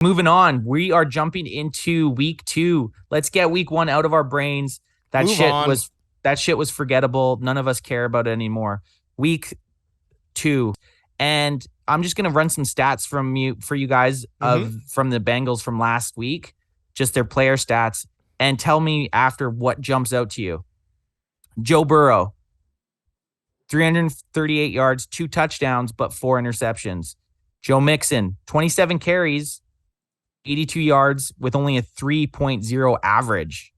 Moving on, we are jumping into week 2. Let's get week 1 out of our brains. That shit was forgettable. None of us care about it anymore. Week 2, and I'm just gonna run some stats for you guys from the Bengals from last week, just their player stats, and tell me after what jumps out to you. Joe Burrow, 338 yards, 2 touchdowns, but 4 interceptions. Joe Mixon, 27 carries, 82 yards with only a 3.0 average.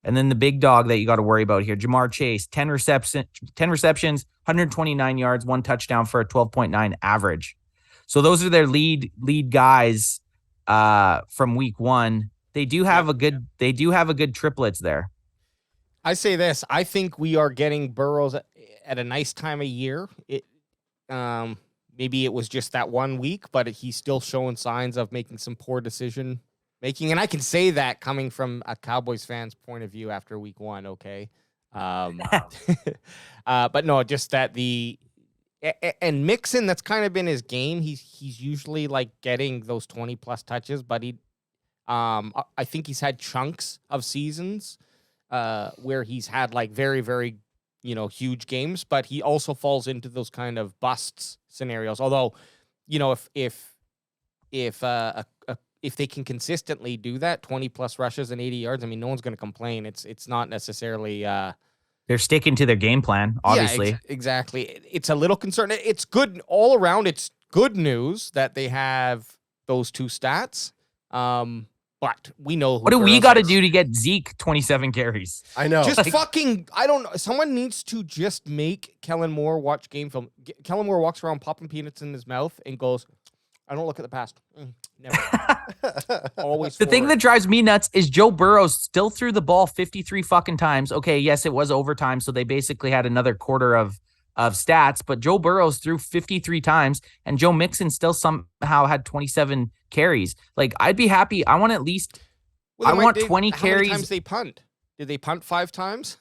And then the big dog that you got to worry about here, Jamar Chase, 10 receptions, 129 yards, 1 touchdown for a 12.9 average. So those are their lead guys from week 1. They do have a good triplets there. I say this, I think we are getting Burrows at a nice time of year. Maybe it was just that 1 week, but he's still showing signs of making some poor decision making. And I can say that coming from a Cowboys fan's point of view after week 1. Okay. But no, just that and Mixon, that's kind of been his game. He's usually like getting those 20 plus touches, but I think he's had chunks of seasons where he's had like very, very, huge games, but he also falls into those kind of busts scenarios. Although, if they can consistently do that, 20 plus rushes and 80 yards, I mean, no one's going to complain. It's not necessarily, they're sticking to their game plan, obviously. Yeah, exactly. It's a little concerning. It's good all around. It's good news that they have those 2 stats. But we know what do we got to do to get Zeke 27 carries? I know. Just I don't know. Someone needs to just make Kellen Moore watch game film. Kellen Moore walks around popping peanuts in his mouth and goes, I don't look at the past. Never. Always. The thing that drives me nuts is Joe Burrow still threw the ball 53 fucking times. Okay, yes, it was overtime, so they basically had another quarter of stats, but Joe Burrows threw 53 times, and Joe Mixon still somehow had 27 carries. Like, I'd be happy. I want at least, I want 20 carries. How many times they punt? Did they punt 5 times?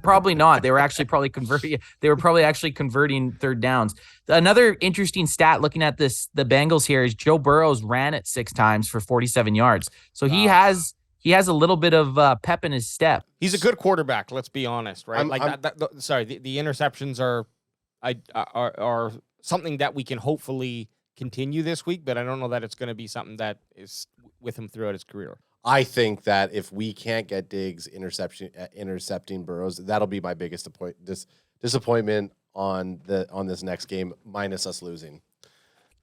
Probably not. They were actually probably converting. They were probably actually converting third downs. Another interesting stat looking at the Bengals here is Joe Burrows ran it 6 times for 47 yards. So he has a little bit of pep in his step. He's a good quarterback. Let's be honest, right? The interceptions are something that we can hopefully continue this week, but I don't know that it's going to be something that is with him throughout his career. I think that if we can't get Diggs intercepting Burrows, that'll be my biggest disappointment on this next game, minus us losing.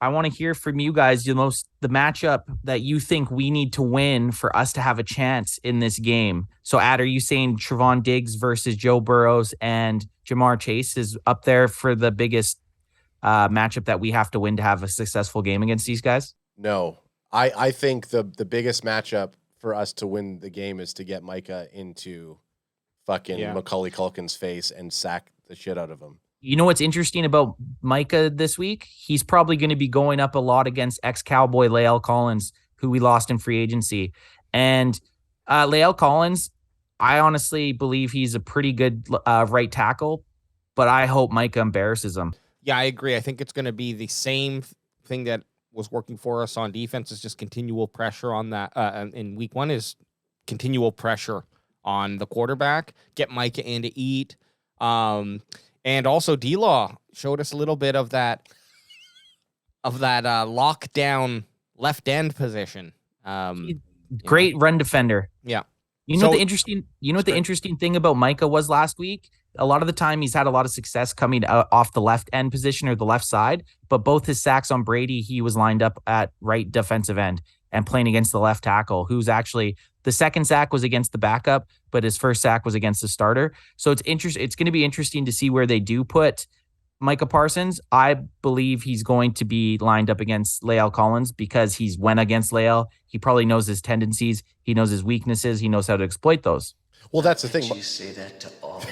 I want to hear from you guys the matchup that you think we need to win for us to have a chance in this game. So, Ad, are you saying Trevon Diggs versus Joe Burrows and Jamar Chase is up there for the biggest matchup that we have to win to have a successful game against these guys? No, I think the biggest matchup for us to win the game is to get Micah into fucking Macaulay Culkin's face and sack the shit out of him. You know what's interesting about Micah this week? He's probably going to be going up a lot against ex-Cowboy Lael Collins, who we lost in free agency. And Lael Collins, I honestly believe he's a pretty good right tackle, but I hope Micah embarrasses him. Yeah, I agree. I think it's going to be the same thing that was working for us on defense, is just continual pressure on that. In week 1 is continual pressure on the quarterback, get Micah in to eat. And also D-Law showed us a little bit of that lockdown left end position. Great run defender. Yeah. What the interesting thing about Micah was last week? A lot of the time he's had a lot of success coming out off the left end position or the left side, but both his sacks on Brady, he was lined up at right defensive end and playing against the left tackle, who's actually the second sack was against the backup, but his first sack was against the starter. So it's going to be interesting to see where they do put Micah Parsons. I believe he's going to be lined up against Lael Collins because he's went against Lael. He probably knows his tendencies. He knows his weaknesses. He knows how to exploit those. Well, that's the thing. You say that to all of them.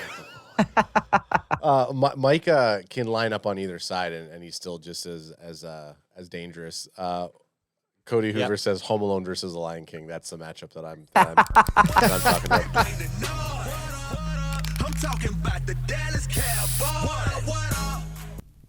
Micah can line up on either side, and he's still just as dangerous. Cody Hoover says Home Alone versus The Lion King. That's the matchup that I'm talking about.